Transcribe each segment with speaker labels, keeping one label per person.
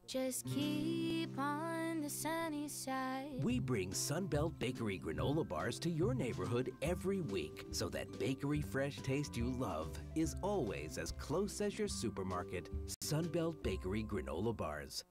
Speaker 1: Just keep on the sunny side.
Speaker 2: We bring Sunbelt Bakery granola bars to your neighborhood every week so that bakery fresh taste you love is always as close as your supermarket. Sunbelt Bakery granola bars.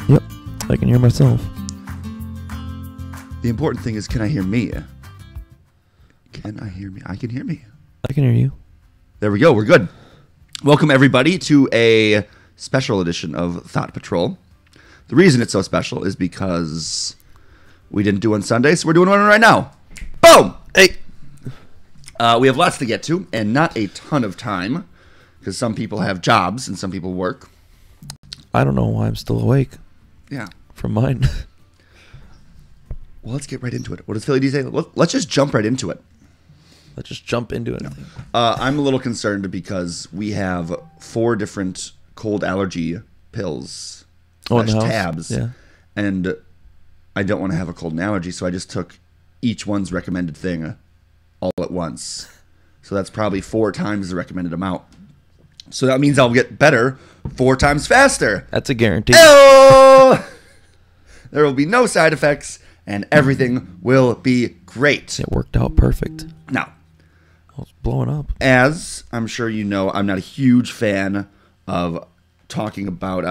Speaker 3: Yep, I can hear myself.
Speaker 4: The important thing is, can I hear me? Can I hear me? I can hear me.
Speaker 3: I can hear you.
Speaker 4: There we go. We're good. Welcome, everybody, to a special edition of Thought Patrol. The reason it's so special is because we didn't do one Sunday, so we're doing one right now. Boom! Hey! We have lots to get to, and not a ton of time, because some people have jobs and some people work.
Speaker 3: I don't know why I'm still awake
Speaker 4: Yeah.
Speaker 3: from mine.
Speaker 4: Well, let's get right into it. What does Philly D say? Let's just jump right into it.
Speaker 3: Let's just jump into it.
Speaker 4: I'm a little concerned because we have 4 different cold allergy pills
Speaker 3: in the house?
Speaker 4: tabs.
Speaker 3: Yeah.
Speaker 4: And I don't want to have a cold allergy, so I just took each one's recommended thing all at once. So that's probably 4 times the recommended amount. So that means I'll get better 4 times faster.
Speaker 3: That's a guarantee.
Speaker 4: Hello! There will be no side effects, and everything will be great.
Speaker 3: It worked out perfect.
Speaker 4: Now,
Speaker 3: I was blowing up.
Speaker 4: as I'm sure you know, I'm not a huge fan of talking about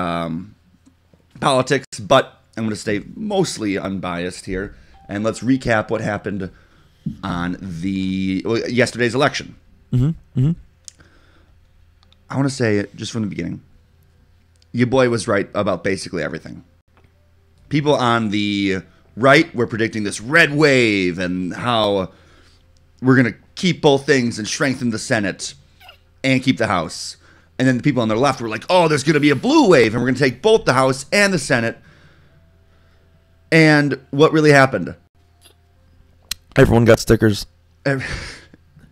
Speaker 4: politics, but I'm going to stay mostly unbiased here. And let's recap what happened on yesterday's election. I want to say, just from the beginning, your boy was right about basically everything. People on the right were predicting this red wave and how we're going to keep both things and strengthen the Senate and keep the House. And then the people on the left were like, oh, there's going to be a blue wave and we're going to take both the House and the Senate. And what really happened?
Speaker 3: Everyone got stickers.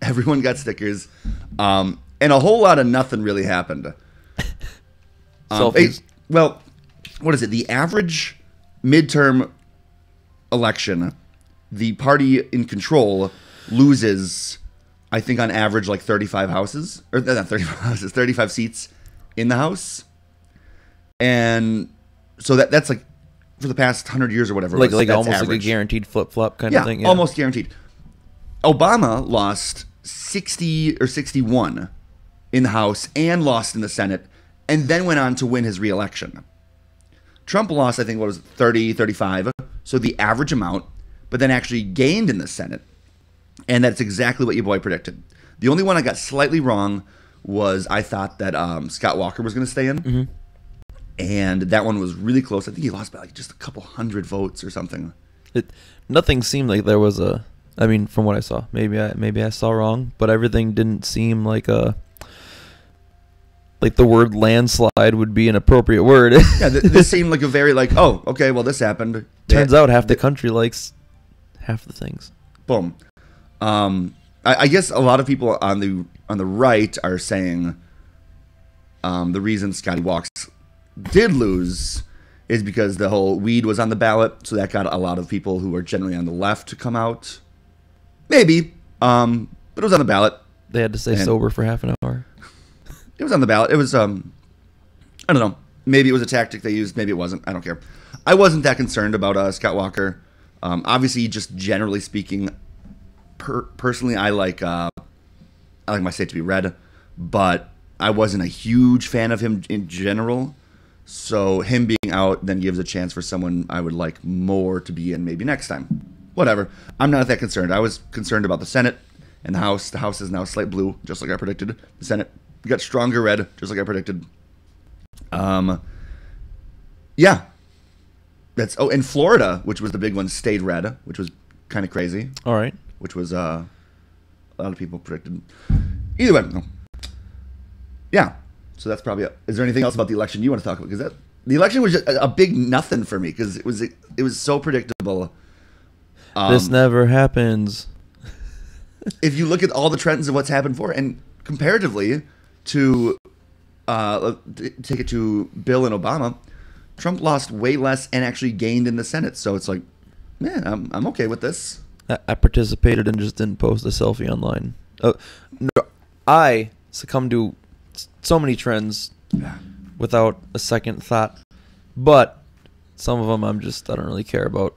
Speaker 4: Everyone got stickers. And a whole lot of nothing really happened.
Speaker 3: Selfies.
Speaker 4: Well, what is it? The average midterm election, the party in control loses, I think on average, like 35 houses. Or not 35 houses, 35 seats in the House. And so that's like for the past 100 years or whatever.
Speaker 3: Like
Speaker 4: that's
Speaker 3: almost
Speaker 4: average.
Speaker 3: like a guaranteed flip-flop kind of thing.
Speaker 4: Yeah, almost guaranteed. Obama lost 60 or 61 in the House and lost in the Senate, and then went on to win his re-election. Trump lost, I think, what was it, 30, 35, so the average amount, but then actually gained in the Senate. And that's exactly what your boy predicted. The only one I got slightly wrong was I thought that Scott Walker was going to stay in. And that one was really close. I think he lost by like just a couple hundred votes or something.
Speaker 3: Nothing seemed like there was a... I mean, from what I saw, maybe I saw wrong, but everything didn't seem like a... Like the word landslide would be an appropriate word.
Speaker 4: Yeah, this seemed like a very like, oh, okay, well, this happened.
Speaker 3: Turns out half the country likes half the things.
Speaker 4: Boom. I guess a lot of people on the right are saying the reason Scotty Walks did lose is because the whole weed was on the ballot, so that got a lot of people who are generally on the left to come out. Maybe, but it was on the ballot.
Speaker 3: They had to stay sober for half an hour.
Speaker 4: It was on the ballot. It was I don't know. Maybe it was a tactic they used. Maybe it wasn't. I don't care. I wasn't that concerned about Scott Walker. Obviously, just generally speaking, personally, I like my state to be red, but I wasn't a huge fan of him in general. So him being out then gives a chance for someone I would like more to be in maybe next time. Whatever. I'm not that concerned. I was concerned about the Senate and the House. The House is now slight blue, just like I predicted. The Senate got stronger red, just like I predicted. Yeah. And Florida, which was the big one, stayed red, which was kind of crazy.
Speaker 3: All right.
Speaker 4: Which was a lot of people predicted. Either way, no. Yeah. So that's probably it. Is there anything else about the election you want to talk about? Because the election was just a big nothing for me because it was so predictable.
Speaker 3: This never happens.
Speaker 4: If you look at all the trends of what's happened for, and comparatively to take it to Bill and Obama, Trump lost way less and actually gained in the Senate. So it's like, man, I'm okay with this.
Speaker 3: I participated and just didn't post a selfie online. I succumbed to so many trends without a second thought, but some of them I don't really care about.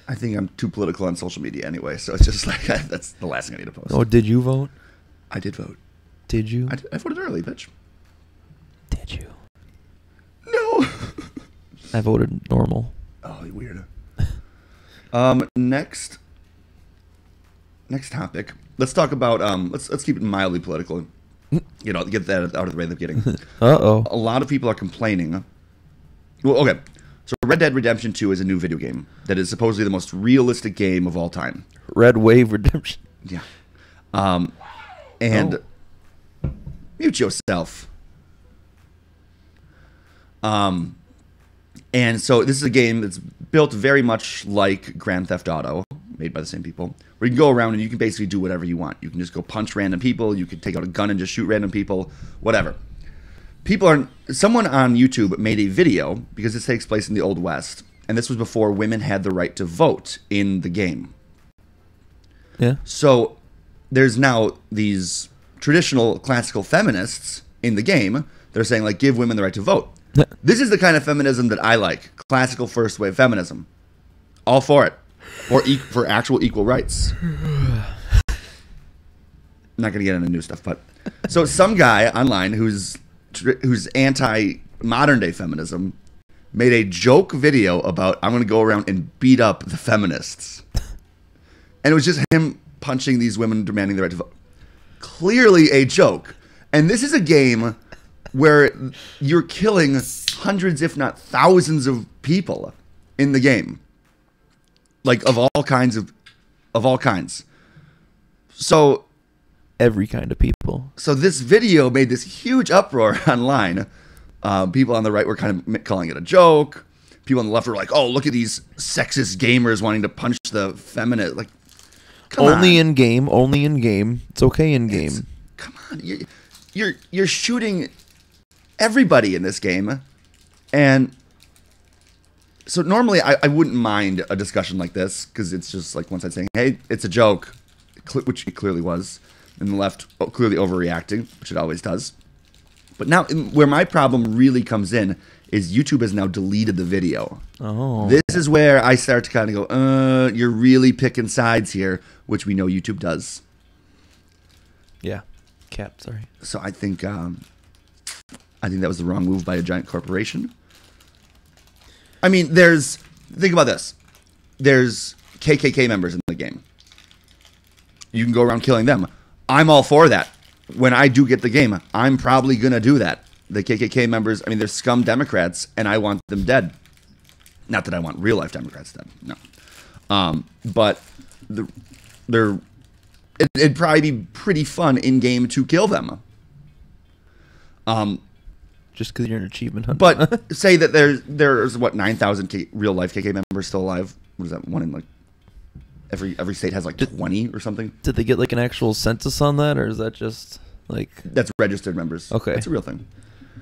Speaker 4: I think I'm too political on social media anyway, so it's just like that's the last thing I need to post.
Speaker 3: Oh, did you vote?
Speaker 4: I did vote.
Speaker 3: Did you?
Speaker 4: I voted early, bitch.
Speaker 3: Did you?
Speaker 4: No.
Speaker 3: I voted normal.
Speaker 4: Oh, you weird. Next topic. Let's talk about let's keep it mildly political. You know, get that out of the way in the beginning.
Speaker 3: Uh-oh.
Speaker 4: A lot of people are complaining. Well, okay. So Red Dead Redemption 2 is a new video game that is supposedly the most realistic game of all time.
Speaker 3: Red Wave Redemption.
Speaker 4: Yeah. Mute yourself. And so this is a game that's built very much like Grand Theft Auto, made by the same people, where you can go around and you can basically do whatever you want. You can just go punch random people. You can take out a gun and just shoot random people, whatever. Someone on YouTube made a video, because this takes place in the Old West, and this was before women had the right to vote in the game.
Speaker 3: Yeah.
Speaker 4: So there's now these traditional classical feminists in the game that are saying, like, give women the right to vote. This is the kind of feminism that I like. Classical first wave feminism. All for it. For actual equal rights. I'm not going to get into new stuff, but... So some guy online who's anti-modern day feminism made a joke video about, I'm going to go around and beat up the feminists. And it was just him punching these women demanding the right to vote. Clearly a joke. And this is a game where you're killing hundreds, if not thousands of people in the game. Like, of all kinds. So...
Speaker 3: Every kind of people.
Speaker 4: So this video made this huge uproar online. People on the right were kind of calling it a joke. People on the left were like, "Oh, look at these sexist gamers wanting to punch the feminist." Like, come on.
Speaker 3: Only in game. It's okay in game.
Speaker 4: Come on, you're shooting everybody in this game, and so normally I wouldn't mind a discussion like this because it's just like one side saying, "Hey, it's a joke," which it clearly was. And the left clearly overreacting, which it always does. But now, where my problem really comes in is YouTube has now deleted the video.
Speaker 3: Oh.
Speaker 4: This is where I start to kind of go, you're really picking sides here, which we know YouTube does.
Speaker 3: Yeah. Cap, sorry.
Speaker 4: So I think that was the wrong move by a giant corporation. I mean, think about this. There's KKK members in the game. You can go around killing them. I'm all for that. When I do get the game, I'm probably going to do that. The KKK members, I mean, they're scum Democrats, and I want them dead. Not that I want real-life Democrats dead. No. But it'd probably be pretty fun in-game to kill them.
Speaker 3: Just because you're an achievement hunter.
Speaker 4: But say that there's 9,000 real-life KKK members still alive. What is that? One in, like, Every state has like 20 or something.
Speaker 3: Did they get like an actual census on that, or is that just like...
Speaker 4: That's registered members.
Speaker 3: Okay.
Speaker 4: That's a real thing.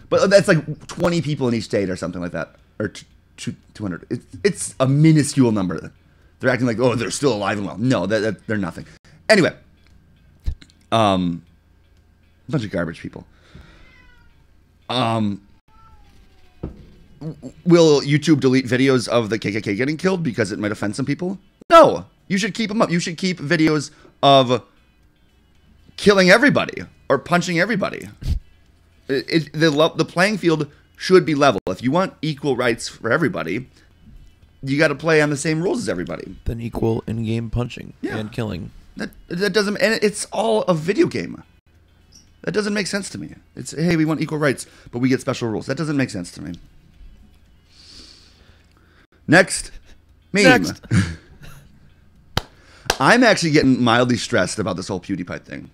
Speaker 4: But that's like 20 people in each state or something like that. Or 200. It's a minuscule number. They're acting like, oh, they're still alive and well. No, they're nothing. Anyway. Bunch of garbage people. Will YouTube delete videos of the KKK getting killed because it might offend some people? No. You should keep them up. You should keep videos of killing everybody or punching everybody. The playing field should be level. If you want equal rights for everybody, you got to play on the same rules as everybody.
Speaker 3: Then equal in-game punching and killing.
Speaker 4: That doesn't, and it's all a video game. That doesn't make sense to me. It's, hey, we want equal rights, but we get special rules. That doesn't make sense to me. Next. Meme.
Speaker 3: Next.
Speaker 4: I'm actually getting mildly stressed about this whole PewDiePie thing.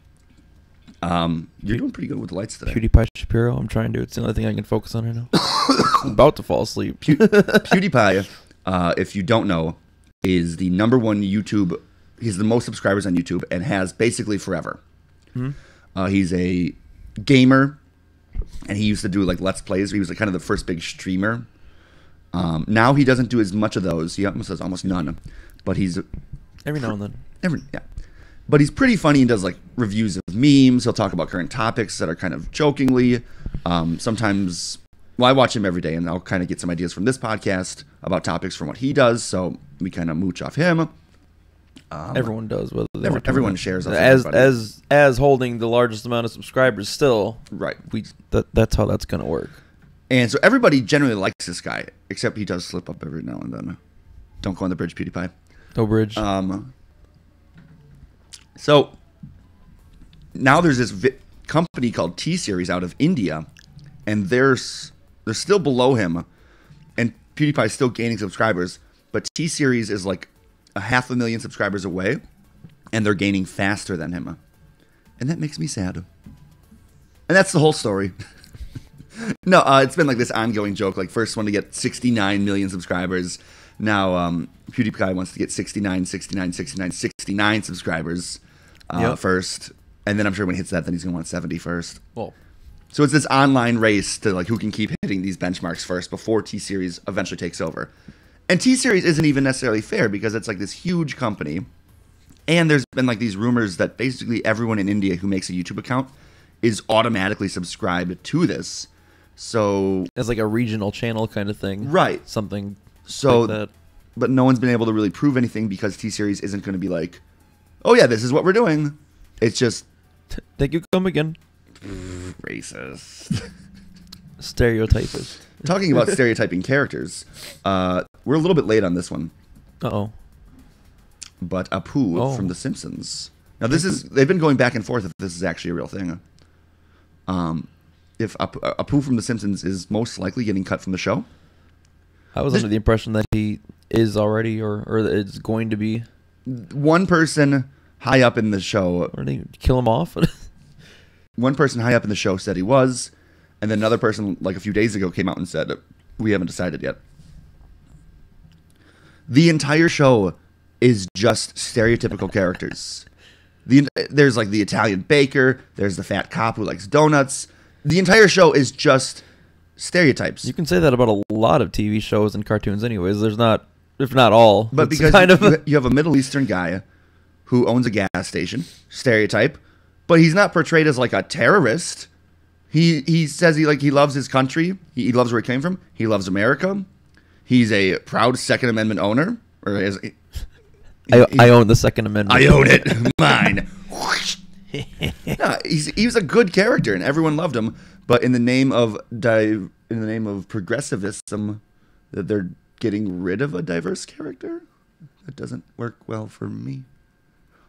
Speaker 4: You're doing pretty good with the lights today.
Speaker 3: PewDiePie Shapiro, I'm trying to. It's the only thing I can focus on right now. I'm about to fall asleep.
Speaker 4: PewDiePie, if you don't know, is the number one YouTube. He's the most subscribers on YouTube and has basically forever. He's a gamer, and he used to do like Let's Plays. He was like kind of the first big streamer. Now he doesn't do as much of those. He almost does almost none. But he's
Speaker 3: Every now and then.
Speaker 4: Yeah. But he's pretty funny and does like reviews of memes. He'll talk about current topics that are kind of jokingly. Sometimes, well, I watch him every day, and I'll kind of get some ideas from this podcast about topics from what he does. So we kind of mooch off him.
Speaker 3: Everyone does, whether they want to
Speaker 4: everyone shares off
Speaker 3: as holding the largest amount of subscribers. Still,
Speaker 4: right?
Speaker 3: That's how that's gonna work.
Speaker 4: And so everybody generally likes this guy, except he does slip up every now and then. Don't go on the bridge, PewDiePie.
Speaker 3: No bridge.
Speaker 4: So now there's this company called T-Series out of India, and they're still below him, and PewDiePie is still gaining subscribers, but T-Series is like 500,000 subscribers away, and they're gaining faster than him, and that makes me sad. And that's the whole story. No, it's been like this ongoing joke, like first one to get 69 million subscribers. Now PewDiePie wants to get 69 subscribers first, and then I'm sure when he hits that, then he's gonna want 70 first.
Speaker 3: Well,
Speaker 4: so it's this online race to like who can keep hitting these benchmarks first before T-Series eventually takes over. And T-Series isn't even necessarily fair because it's like this huge company, and there's been like these rumors that basically everyone in India who makes a YouTube account is automatically subscribed to this. So
Speaker 3: it's like a regional channel kind of thing,
Speaker 4: right?
Speaker 3: Something
Speaker 4: so
Speaker 3: like that.
Speaker 4: But no one's been able to really prove anything because T-Series isn't going to be like, oh yeah, this is what we're doing. It's just
Speaker 3: thank you, come again.
Speaker 4: Racist.
Speaker 3: Stereotypist.
Speaker 4: Talking about stereotyping characters, we're a little bit late on this one.
Speaker 3: Uh-oh.
Speaker 4: But Apu from The Simpsons. Now they've been going back and forth if this is actually a real thing. If Apu from The Simpsons is most likely getting cut from the show.
Speaker 3: I was under the impression that he is already or is going to be.
Speaker 4: One person high up in the show.
Speaker 3: Or did he kill him off?
Speaker 4: One person high up in the show said he was, and then another person like a few days ago came out and said, we haven't decided yet. The entire show is just stereotypical characters. There's like the Italian baker, there's the fat cop who likes donuts. The entire show is just stereotypes.
Speaker 3: You can say that about a lot of TV shows and cartoons anyways. There's not, if not all.
Speaker 4: But because kind of you have a Middle Eastern guy who owns a gas station, stereotype, but he's not portrayed as like a terrorist. He says he loves his country. He loves where he came from. He loves America. He's a proud Second Amendment owner.
Speaker 3: I own the Second Amendment.
Speaker 4: I own it. Mine. No, he was a good character and everyone loved him. But in the name of progressivism, that they're getting rid of a diverse character, that doesn't work well for me.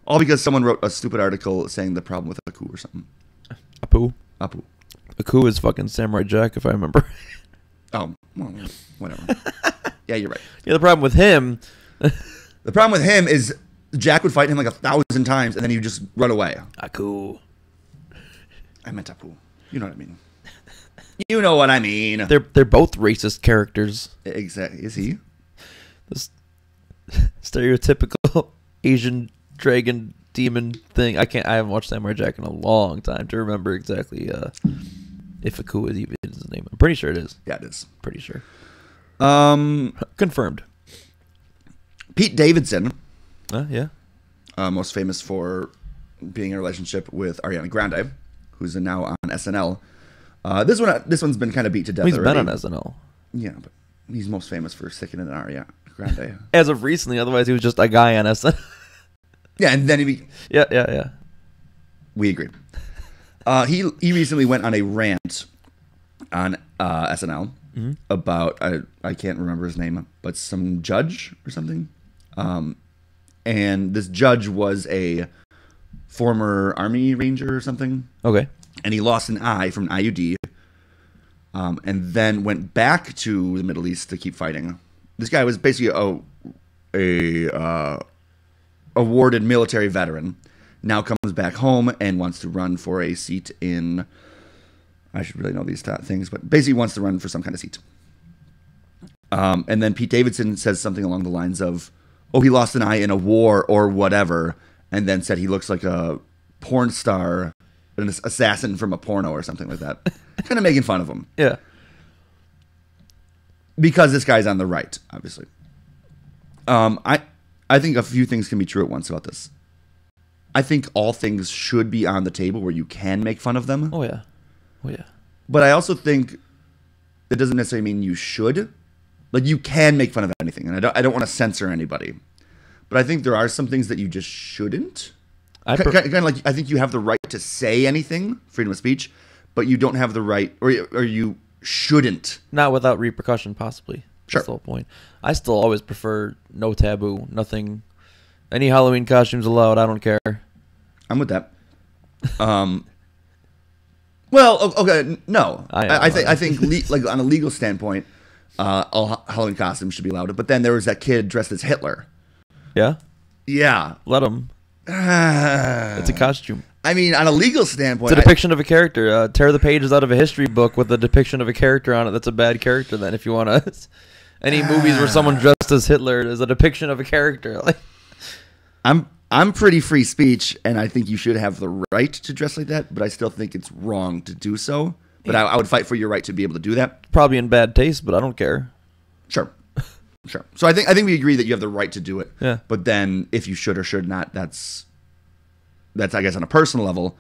Speaker 4: All because someone wrote a stupid article saying the problem with Apu or something.
Speaker 3: Apu.
Speaker 4: Apu
Speaker 3: is fucking Samurai Jack, if I remember.
Speaker 4: Oh, well, whatever. Yeah, you're right.
Speaker 3: Yeah, the problem with him.
Speaker 4: The problem with him is Jack would fight him like 1,000 times, and then he would just run away.
Speaker 3: Aku.
Speaker 4: I meant Apu. You know what I mean. You know what I mean.
Speaker 3: They're both racist characters.
Speaker 4: Exactly. Is he?
Speaker 3: This stereotypical Asian dragon demon thing. I haven't watched Samurai Jack in a long time to remember exactly if Aku is even his name. I'm pretty sure it is.
Speaker 4: Yeah, it is.
Speaker 3: Pretty sure. Confirmed.
Speaker 4: Pete Davidson,
Speaker 3: Yeah.
Speaker 4: most famous for being in a relationship with Ariana Grande, who's now on SNL. This one's been kind of beat to death.
Speaker 3: He's
Speaker 4: already.
Speaker 3: been on SNL.
Speaker 4: Yeah, but he's most famous for sticking in Ariana Grande.
Speaker 3: As of recently, otherwise he was just a guy on SNL.
Speaker 4: Yeah, and then he.
Speaker 3: Yeah.
Speaker 4: We agree. He recently went on a rant on SNL about I can't remember his name, but some judge or something. And this judge was a former Army Ranger or something.
Speaker 3: Okay.
Speaker 4: And he lost an eye from an IUD, and then went back to the Middle East to keep fighting. This guy was basically a awarded military veteran. Now comes back home and wants to run for a seat in. I should really know these things, but basically wants to run for some kind of seat. And then Pete Davidson says something along the lines of, "Oh, he lost an eye in a war or whatever," and then said he looks like a porn star, an assassin from a porno or something like that. Kind of making fun of him.
Speaker 3: Yeah.
Speaker 4: Because this guy's on the right, obviously. I think a few things can be true at once about this. I think all things should be on the table where you can make fun of them.
Speaker 3: Oh yeah.
Speaker 4: But I also think that doesn't necessarily mean you should. Like, you can make fun of anything, and I don't want to censor anybody. But I think there are some things that you just shouldn't. Kind of like, I think you have the right to say anything, freedom of speech, but you don't have the right, or you shouldn't.
Speaker 3: Not without repercussion, possibly.
Speaker 4: Sure.
Speaker 3: That's the whole point. I still always prefer no taboo, nothing. Any Halloween costumes allowed. I don't care.
Speaker 4: I'm with that. Well, okay, no. I think like on a legal standpoint, all Halloween costumes should be allowed. But then there was that kid dressed as Hitler.
Speaker 3: Yeah.
Speaker 4: Yeah.
Speaker 3: Let him. It's a costume.
Speaker 4: I mean, on a legal standpoint,
Speaker 3: It's a depiction of a character. Tear the pages out of a history book with a depiction of a character on it. That's a bad character. Then, if you want to, any movies where someone dressed as Hitler is a depiction of a character. Like,
Speaker 4: I'm pretty free speech, and I think you should have the right to dress like that. But I still think it's wrong to do so. But I would fight for your right to be able to do that.
Speaker 3: probably in bad taste, but I don't care.
Speaker 4: Sure. So I think we agree that you have the right to do it.
Speaker 3: Yeah.
Speaker 4: But then if you should or should not, that's I guess on a personal level,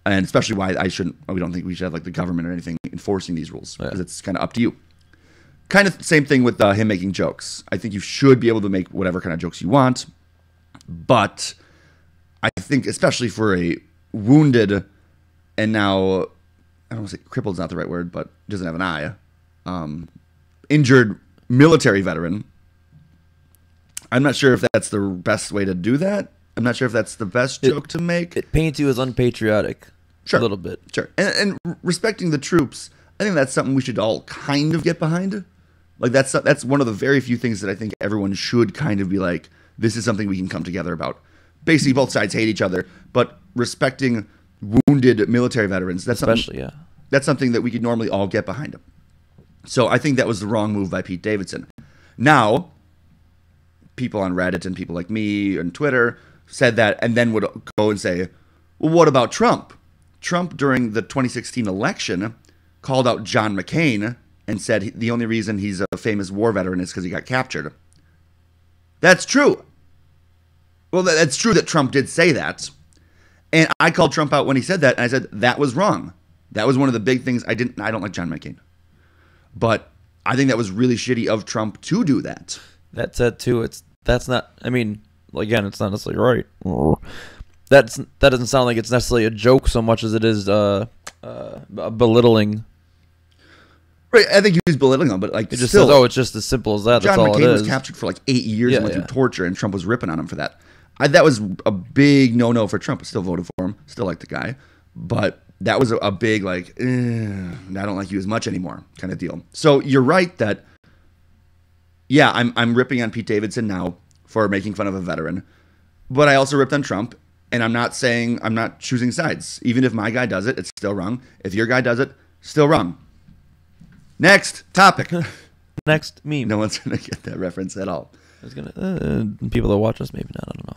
Speaker 4: and especially why we don't think we should have like the government or anything enforcing these rules, because it's kind of up to you. Kind of same thing with him making jokes. I think you should be able to make whatever kind of jokes you want, but I think especially for a wounded and now, I don't want to say crippled is not the right word, but doesn't have an eye, injured military veteran, I'm not sure if that's the best way to do that. I'm not sure if that's the best joke to make.
Speaker 3: It paints you as unpatriotic.
Speaker 4: Sure.
Speaker 3: A little bit.
Speaker 4: Sure. And respecting the troops, I think that's something we should all kind of get behind. Like, that's one of the very few things that I think everyone should kind of be like, this is something we can come together about. Basically, both sides hate each other, but respecting wounded military veterans, that's something that we could normally all get behind. So I think that was the wrong move by Pete Davidson. Now, people on Reddit and people like me and Twitter said that, and then would go and say, well, what about Trump? Trump, during the 2016 election, called out John McCain and said the only reason he's a famous war veteran is because he got captured. That's true. Well, that's true that Trump did say that. And I called Trump out when he said that, and I said that was wrong. That was one of the big things I don't like John McCain. But I think that was really shitty of Trump to do that.
Speaker 3: That said, too, that's not, I mean, again, it's not necessarily right. That doesn't sound like it's necessarily a joke so much as it is belittling.
Speaker 4: Right, I think he was belittling them, but like
Speaker 3: it just
Speaker 4: still,
Speaker 3: says, oh, it's just as simple as that.
Speaker 4: John
Speaker 3: That's all
Speaker 4: McCain
Speaker 3: it
Speaker 4: was
Speaker 3: is.
Speaker 4: captured for like 8 years and went through torture, and Trump was ripping on him for that. That was a big no-no for Trump. I still voted for him, still like the guy, but that was a big like, I don't like you as much anymore kind of deal. So you're right that, yeah, I'm ripping on Pete Davidson now for making fun of a veteran, but I also ripped on Trump, and I'm not choosing sides. Even if my guy does it, it's still wrong. If your guy does it, still wrong. Next topic.
Speaker 3: Next meme.
Speaker 4: No one's gonna get that reference at all.
Speaker 3: People that watch us, maybe not. I don't know.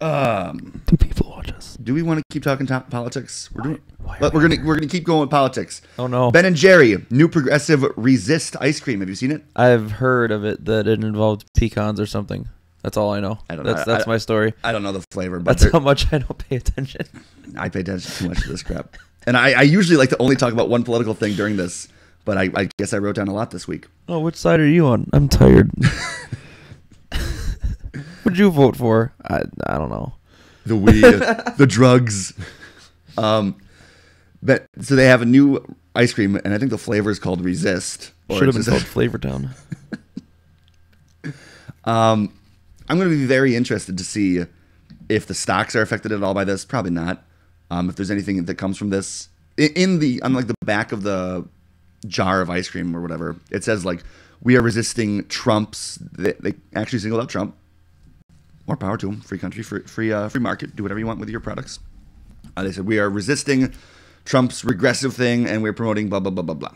Speaker 3: Do people watch us?
Speaker 4: Do we want to keep talking top politics?
Speaker 3: Why
Speaker 4: We're gonna keep going with politics.
Speaker 3: Oh no.
Speaker 4: Ben and Jerry, new progressive resist ice cream. Have you seen it?
Speaker 3: I've heard of it that it involved pecans or something. That's all I know.
Speaker 4: I don't know.
Speaker 3: That's my story.
Speaker 4: I don't know the flavor, but
Speaker 3: That's how much I don't pay attention.
Speaker 4: I pay attention too much to this crap. And I usually like to only talk about one political thing during this, but I guess I wrote down a lot this week.
Speaker 3: Oh, which side are you on? I'm tired. What'd you vote for? I don't know.
Speaker 4: The weed, the drugs. But so they have a new ice cream, and I think the flavor is called Resist.
Speaker 3: Should have been called Flavortown.
Speaker 4: I'm going to be very interested to see if the stocks are affected at all by this. Probably not. If there's anything that comes from this on like the back of the jar of ice cream or whatever, it says like, we are resisting Trump's. They actually singled out Trump. More power to them. Free country, free market. Do whatever you want with your products. They said we are resisting Trump's regressive thing, and we're promoting blah blah blah blah blah.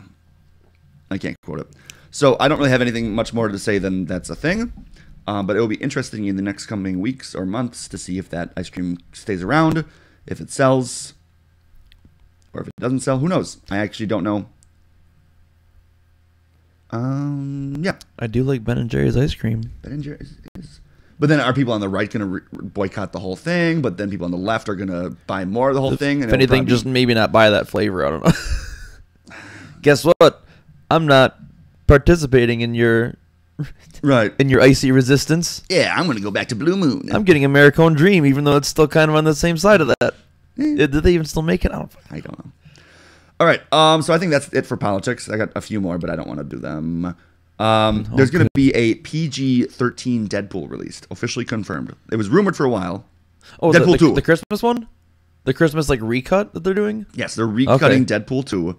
Speaker 4: I can't quote it. So I don't really have anything much more to say than that's a thing. But it will be interesting in the next coming weeks or months to see if that ice cream stays around, if it sells, or if it doesn't sell. Who knows? I actually don't know. Yeah.
Speaker 3: I do like Ben and Jerry's ice cream.
Speaker 4: Ben and Jerry's is. But then are people on the right going to boycott the whole thing? But then people on the left are going to buy more of the whole thing? And
Speaker 3: if anything, just maybe not buy that flavor. I don't know. Guess what? I'm not participating in your icy resistance.
Speaker 4: Yeah, I'm going to go back to Blue Moon.
Speaker 3: I'm getting Americone Dream, even though it's still kind of on the same side of that. Did they even still make it?
Speaker 4: I don't know. All right. So I think that's it for politics. I got a few more, but I don't want to do them. There's going to be a PG-13 Deadpool released, officially confirmed. It was rumored for a while.
Speaker 3: Oh,
Speaker 4: Deadpool 2.
Speaker 3: The Christmas one? The Christmas recut that they're doing?
Speaker 4: Yes, they're recutting Deadpool 2,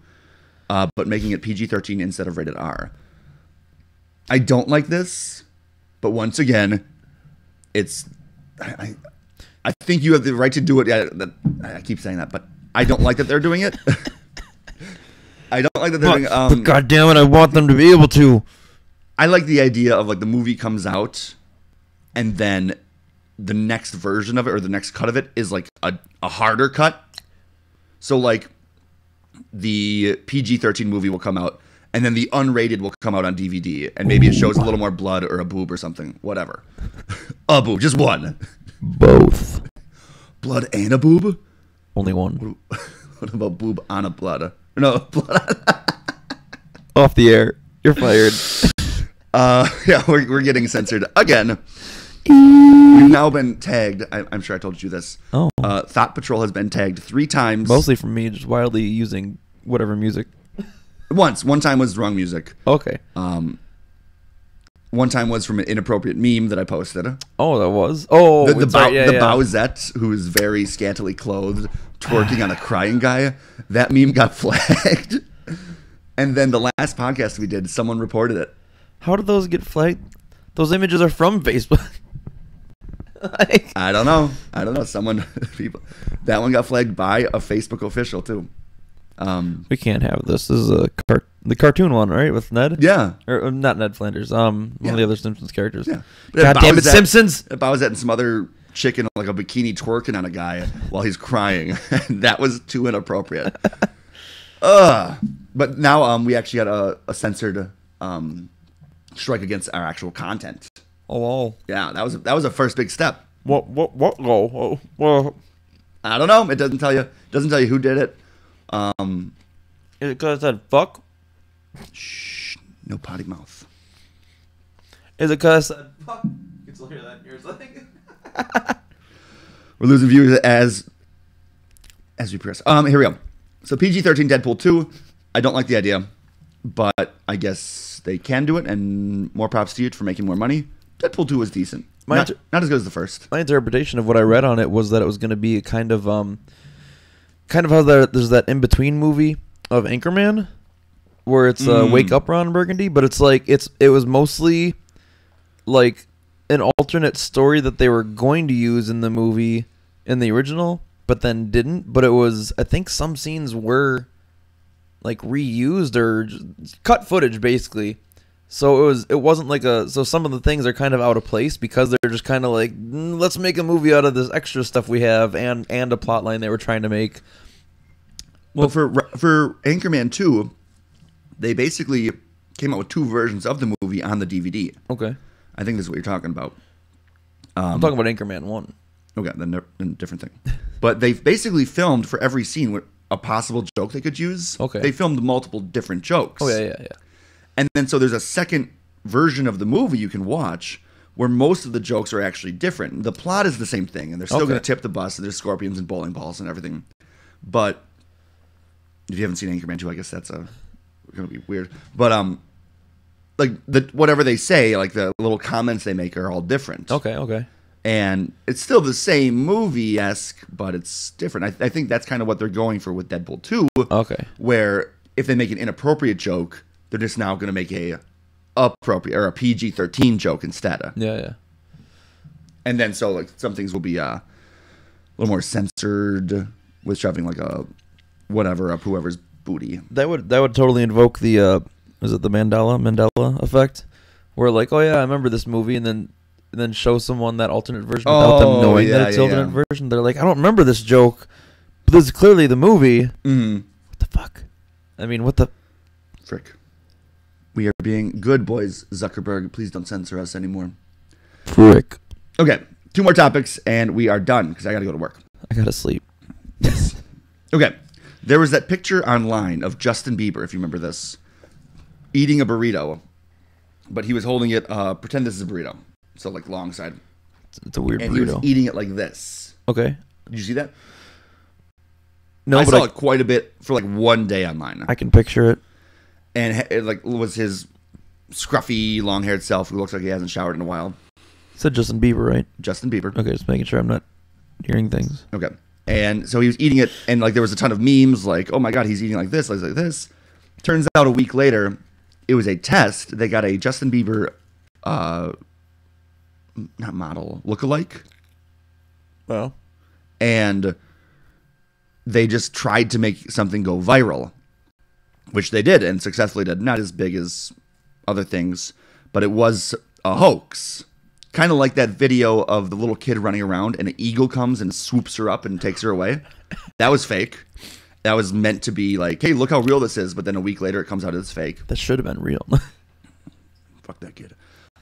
Speaker 4: but making it PG-13 instead of rated R. I don't like this, but once again, it's... I think you have the right to do it. Yeah, I keep saying that, but I don't like that they're doing it. I don't like that they're doing...
Speaker 3: but God damn it, I want them to be able to.
Speaker 4: I like the idea of like the movie comes out and then the next version of it or the next cut of it is like a harder cut. So like the PG-13 movie will come out and then the unrated will come out on DVD and maybe it shows a little more blood or a boob or something. Whatever. A boob. Just one.
Speaker 3: Both.
Speaker 4: Blood and a boob?
Speaker 3: Only one.
Speaker 4: What about boob on a blood? No, blood on...
Speaker 3: Off the air. You're fired.
Speaker 4: Yeah, we're getting censored again. We've now been tagged. I'm sure I told you this.
Speaker 3: Oh.
Speaker 4: Thought Patrol has been tagged 3 times.
Speaker 3: Mostly from me, just wildly using whatever music.
Speaker 4: One time was wrong music.
Speaker 3: Okay.
Speaker 4: One time was from an inappropriate meme that I posted.
Speaker 3: Oh, that was? Oh,
Speaker 4: the Bowsette, who is very scantily clothed, twerking on a crying guy. That meme got flagged. And then the last podcast we did, someone reported it.
Speaker 3: How did those get flagged? Those images are from Facebook.
Speaker 4: I don't know. That one got flagged by a Facebook official too.
Speaker 3: We can't have this. This is the cartoon one, right? With Ned?
Speaker 4: Yeah.
Speaker 3: Or not Ned Flanders. One of the other Simpsons characters.
Speaker 4: Yeah.
Speaker 3: God damn it, Simpsons!
Speaker 4: Bowsette and some other chick in like a bikini twerking on a guy while he's crying. That was too inappropriate. But now we actually had a censored strike against our actual content.
Speaker 3: Oh, wow.
Speaker 4: Yeah, that was a first big step.
Speaker 3: What? Oh, well.
Speaker 4: I don't know. It doesn't tell you. It doesn't tell you who did it.
Speaker 3: Is it because I said fuck?
Speaker 4: Shh. No potty mouth.
Speaker 3: Is it because I said fuck? You can still hear that in yours.
Speaker 4: We're losing viewers as we progress. Here we go. So PG-13 Deadpool 2. I don't like the idea, but I guess they can do it, and more props to you for making more money. Deadpool 2 was decent. Not as good as the first.
Speaker 3: My interpretation of what I read on it was that it was going to be kind of how there's that in-between movie of Anchorman, where it's Wake Up Ron Burgundy, but it's like it was mostly like an alternate story that they were going to use in the movie in the original, but then didn't. But it was, I think some scenes were like reused or cut footage basically So it wasn't like so some of the things are kind of out of place because they're just kind of like, let's make a movie out of this extra stuff we have and a plot line they were trying to make.
Speaker 4: Well, for Anchorman 2, they basically came out with 2 versions of the movie on the DVD.
Speaker 3: Okay.
Speaker 4: I think this is what you're talking about.
Speaker 3: I'm talking about Anchorman 1.
Speaker 4: Okay, then a different thing. But they've basically filmed for every scene a possible joke they could use.
Speaker 3: Okay.
Speaker 4: They filmed multiple different jokes.
Speaker 3: Oh, yeah.
Speaker 4: And then so there's a second version of the movie you can watch where most of the jokes are actually different. The plot is the same thing, and they're still going to tip the bus, and there's scorpions and bowling balls and everything. But if you haven't seen Anchorman 2, I guess that's going to be weird. But like whatever they say, like the little comments they make are all different.
Speaker 3: Okay.
Speaker 4: And it's still the same movie-esque, but it's different. I think that's kind of what they're going for with Deadpool 2.
Speaker 3: Okay.
Speaker 4: Where if they make an inappropriate joke, they're just now going to make a appropriate or a PG-13 joke instead.
Speaker 3: Yeah.
Speaker 4: And then so like some things will be a little more censored with shoving like a whatever up whoever's booty.
Speaker 3: That would totally invoke the is it the Mandela effect, where like, oh yeah, I remember this movie, and then show someone that alternate version without them knowing that it's the alternate version. They're like, I don't remember this joke, but this is clearly the movie.
Speaker 4: Mm-hmm.
Speaker 3: What the fuck? I mean, what the
Speaker 4: frick? We are being good boys, Zuckerberg. Please don't censor us anymore.
Speaker 3: frick?
Speaker 4: Okay, 2 more topics, and we are done because I got to go to work.
Speaker 3: I gotta sleep.
Speaker 4: Yes. Okay, there was that picture online of Justin Bieber, if you remember this, eating a burrito, but he was holding it, pretend this is a burrito, so like long side.
Speaker 3: It's a weird
Speaker 4: and
Speaker 3: burrito.
Speaker 4: He was eating it like this.
Speaker 3: Okay.
Speaker 4: Did you see that?
Speaker 3: No,
Speaker 4: I
Speaker 3: but
Speaker 4: saw it quite a bit for like one day online.
Speaker 3: I can picture it.
Speaker 4: And it like was his scruffy, long-haired self who looks like he hasn't showered in a while.
Speaker 3: It said Justin Bieber, right?
Speaker 4: Justin Bieber.
Speaker 3: Okay, just making sure I'm not hearing things.
Speaker 4: Okay. And so he was eating it, and like there was a ton of memes like, oh my God, he's eating like this, like this. Turns out a week later, it was a test. They got a Justin Bieber, not model, lookalike.
Speaker 3: Well.
Speaker 4: And they just tried to make something go viral, which they did and successfully did. Not as big as other things, but it was a hoax. Kind of like that video of the little kid running around and an eagle comes and swoops her up and takes her away. That was fake. That was meant to be like, hey, look how real this is. But then a week later, it comes out as fake.
Speaker 3: That should have been real.
Speaker 4: Fuck that kid.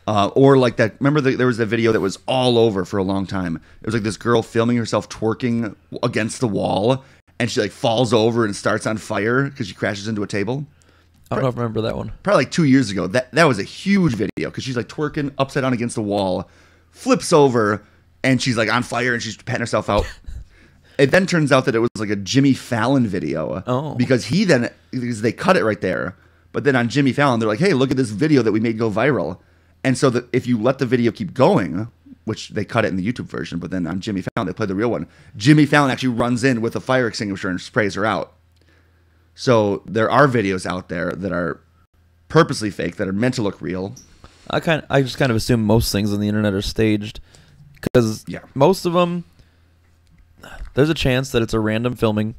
Speaker 4: Or like that. Remember there was a video that was all over for a long time. It was like this girl filming herself twerking against the wall. And she like falls over and starts on fire because she crashes into a table.
Speaker 3: I don't know if I remember that one.
Speaker 4: Probably like 2 years ago. That was a huge video because she's like twerking upside down against the wall, flips over, and she's like on fire and she's patting herself out. It then turns out that it was like a Jimmy Fallon video.
Speaker 3: Oh.
Speaker 4: Because they cut it right there. But then on Jimmy Fallon, they're like, hey, look at this video that we made go viral. And so if you let the video keep going, which they cut it in the YouTube version, but then on Jimmy Fallon, they played the real one. Jimmy Fallon actually runs in with a fire extinguisher and sprays her out. So there are videos out there that are purposely fake, that are meant to look real.
Speaker 3: I just kind of assume most things on the internet are staged, because most of them, there's a chance that it's a random filming.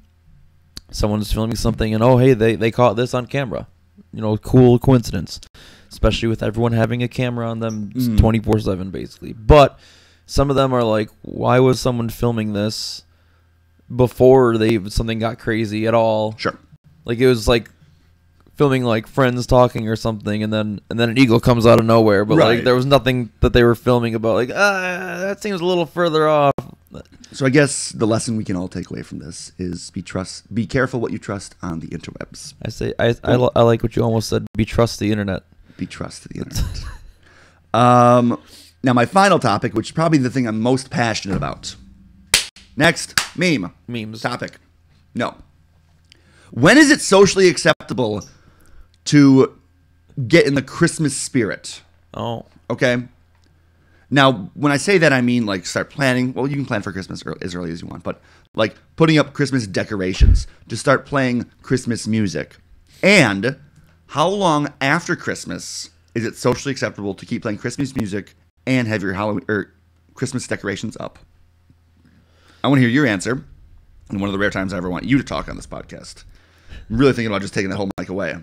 Speaker 3: Someone's filming something, and oh hey, they caught this on camera. You know, cool coincidence. Especially with everyone having a camera on them 24/7, basically. But some of them are like, why was someone filming this before something got crazy at all?
Speaker 4: Sure.
Speaker 3: Like it was like filming like friends talking or something, and then an eagle comes out of nowhere. But like there was nothing that they were filming about. Like that seems a little further off.
Speaker 4: So I guess the lesson we can all take away from this is be careful what you trust on the interwebs.
Speaker 3: I like what you almost said. Trust the internet.
Speaker 4: Trust the internet. Now my final topic, which is probably the thing I'm most passionate about. Next, memes topic. No. When is it socially acceptable to get in the Christmas spirit?
Speaker 3: Oh.
Speaker 4: Okay. Now, when I say that, I mean like start planning. Well, you can plan for Christmas as early as you want, but like putting up Christmas decorations, to start playing Christmas music. And how long after Christmas is it socially acceptable to keep playing Christmas music and have your Halloween or Christmas decorations up? I want to hear your answer. And one of the rare times I ever want you to talk on this podcast. I'm really thinking about just taking the whole mic away.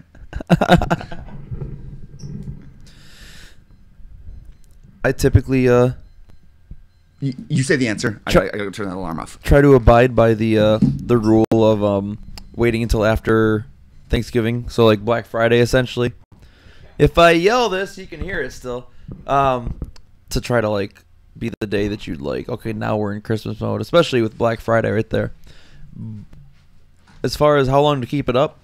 Speaker 3: I typically
Speaker 4: You say the answer. I gotta turn that alarm off.
Speaker 3: try to abide by the rule of waiting until after Thanksgiving, so like Black Friday essentially. If I yell this, you can hear it still. To try to like be the day that you'd like. Okay, now we're in Christmas mode, especially with Black Friday right there. As far as how long to keep it up,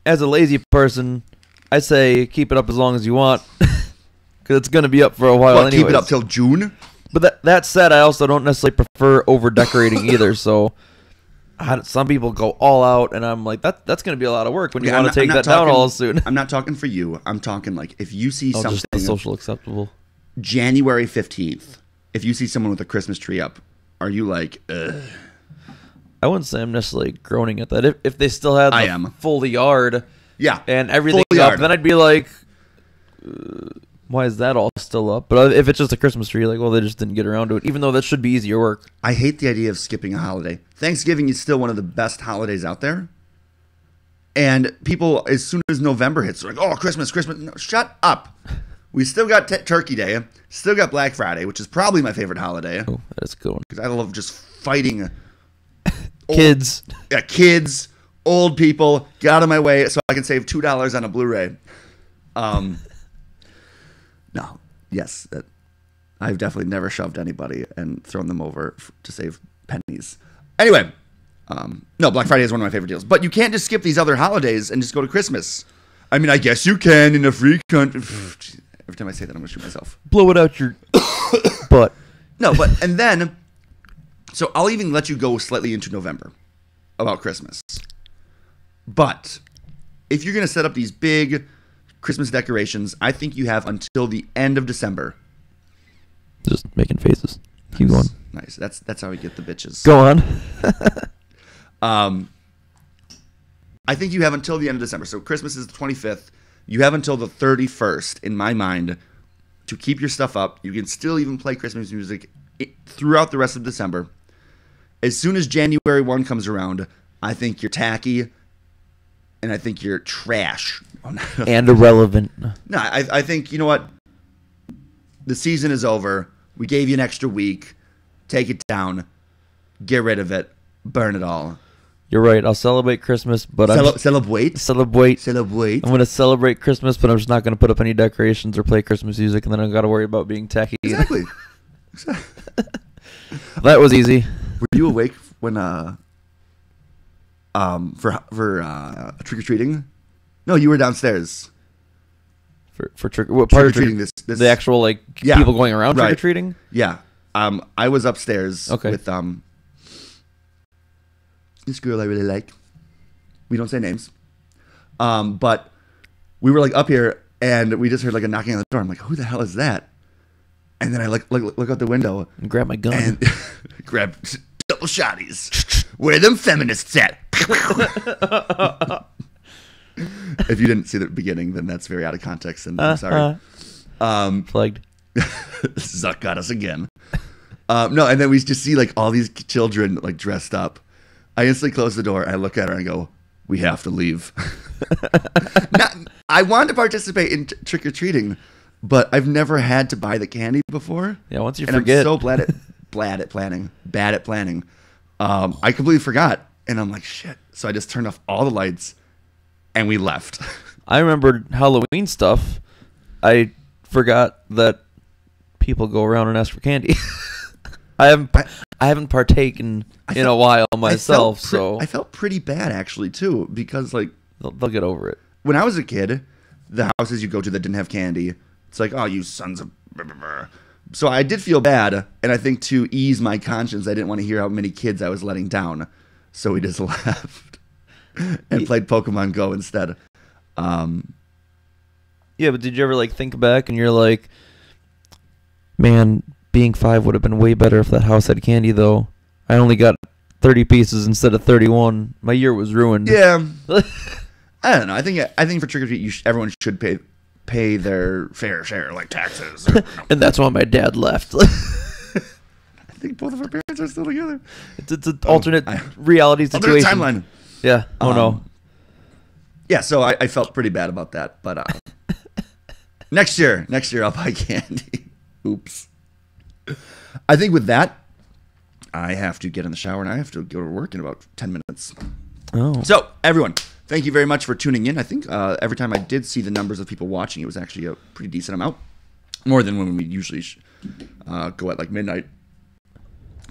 Speaker 3: as a lazy person, I say keep it up as long as you want, because it's gonna be up for a while anyway.
Speaker 4: Keep it up till June?
Speaker 3: But that said, I also don't necessarily prefer over decorating either. So some people go all out, and I'm like, that's going to be a lot of work when you want to take that down all soon.
Speaker 4: I'm not talking for you. I'm talking like if you see something
Speaker 3: just the social acceptable.
Speaker 4: January 15th, if you see someone with a Christmas tree up, are you like, ugh?
Speaker 3: I wouldn't say I'm necessarily groaning at that. If they still had the full yard,
Speaker 4: yeah,
Speaker 3: and everything
Speaker 4: full
Speaker 3: up,
Speaker 4: yard.
Speaker 3: then I'd be like, why is that all still up? But if it's just a Christmas tree, like, well, they just didn't get around to it, even though that should be easier work.
Speaker 4: I hate the idea of skipping a holiday. Thanksgiving is still one of the best holidays out there. And people, as soon as November hits, they're like, oh, Christmas. No, shut up. We still got Turkey Day. Still got Black Friday, which is probably my favorite holiday.
Speaker 3: Oh, that's a good one.
Speaker 4: Because I love just fighting
Speaker 3: kids.
Speaker 4: Kids, old people. Get out of my way so I can save $2 on a Blu-ray. No, yes, I've definitely never shoved anybody and thrown them over to save pennies. Anyway, no, Black Friday is one of my favorite deals. But you can't just skip these other holidays and just go to Christmas. I mean, I guess you can in a free country. Every time I say that, I'm going to shoot myself.
Speaker 3: Blow it out your butt.
Speaker 4: No, but, and then, so I'll even let you go slightly into November about Christmas. But if you're going to set up these big Christmas decorations, I think you have until the end of December.
Speaker 3: Just making faces. Keep going.
Speaker 4: Nice. That's how we get the bitches.
Speaker 3: Go on.
Speaker 4: I think you have until the end of December. So Christmas is the 25th. You have until the 31st, in my mind, to keep your stuff up. You can still even play Christmas music throughout the rest of December. As soon as January 1 comes around, I think you're tacky, and I think you're trash.
Speaker 3: And irrelevant.
Speaker 4: No, I think, you know what? The season is over. We gave you an extra week. Take it down. Get rid of it. Burn it all.
Speaker 3: You're right. I'll celebrate Christmas, but
Speaker 4: Celebrate.
Speaker 3: I'm going to celebrate Christmas, but I'm just not going to put up any decorations or play Christmas music, and then I've got to worry about being tacky.
Speaker 4: Exactly.
Speaker 3: That was easy.
Speaker 4: Were you awake when for trick or treating? No, you were downstairs.
Speaker 3: For trick what part of
Speaker 4: trick-or-treating? This
Speaker 3: the actual like people going around trick or treating?
Speaker 4: Yeah. I was upstairs with this girl I really like. We don't say names. But we were like up here and we just heard like a knocking on the door. I'm like, who the hell is that? And then I look out the window
Speaker 3: and grab my gun
Speaker 4: and grab double shotties. Where them feminists at? If you didn't see the beginning, then that's very out of context, and I'm sorry.
Speaker 3: Flagged.
Speaker 4: Zuck got us again. No, and then we just see like all these children like dressed up. I instantly close the door. I look at her and I go, "We have to leave." I wanted to participate in trick or treating, but I've never had to buy the candy before.
Speaker 3: Yeah, once you
Speaker 4: and
Speaker 3: forget.
Speaker 4: I'm so bad at planning. I completely forgot, and I'm like, shit. So I just turned off all the lights. And we left.
Speaker 3: I remembered Halloween stuff. I forgot that people go around and ask for candy. I haven't partaken in a while myself, so
Speaker 4: I felt pretty bad actually too, because like
Speaker 3: they'll get over it.
Speaker 4: When I was a kid, the houses you go to that didn't have candy, it's like, oh, you sons of. So I did feel bad, and I think to ease my conscience, I didn't want to hear how many kids I was letting down, so we just left. And played Pokemon Go instead.
Speaker 3: Yeah, but did you ever like think back and you're like, man, being 5 would have been way better if that house had candy though. I only got 30 pieces instead of 31. My year was ruined.
Speaker 4: Yeah. I don't know. I think for trick or treat, everyone should pay their fair share, like taxes.
Speaker 3: And that's why my dad left.
Speaker 4: I think both of our parents are still together.
Speaker 3: It's an alternate reality situation.
Speaker 4: Alternate timeline.
Speaker 3: Yeah. Oh no.
Speaker 4: Yeah. So I felt pretty bad about that, but next year I'll buy candy Oops. I think with that, I have to get in the shower and I have to go to work in about 10 minutes.
Speaker 3: Oh.
Speaker 4: So, everyone, thank you very much for tuning in. I think every time I did see the numbers of people watching, it was actually a pretty decent amount. More than when we usually go at like midnight.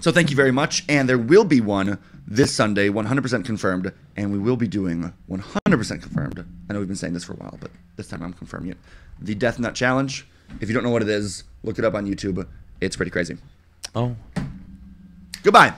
Speaker 4: So thank you very much. And there will be one this Sunday, 100% confirmed. And we will be doing 100% confirmed. I know we've been saying this for a while, but this time I'm confirming it. The Death Nut Challenge. If you don't know what it is, look it up on YouTube. It's pretty crazy.
Speaker 3: Oh.
Speaker 4: Goodbye.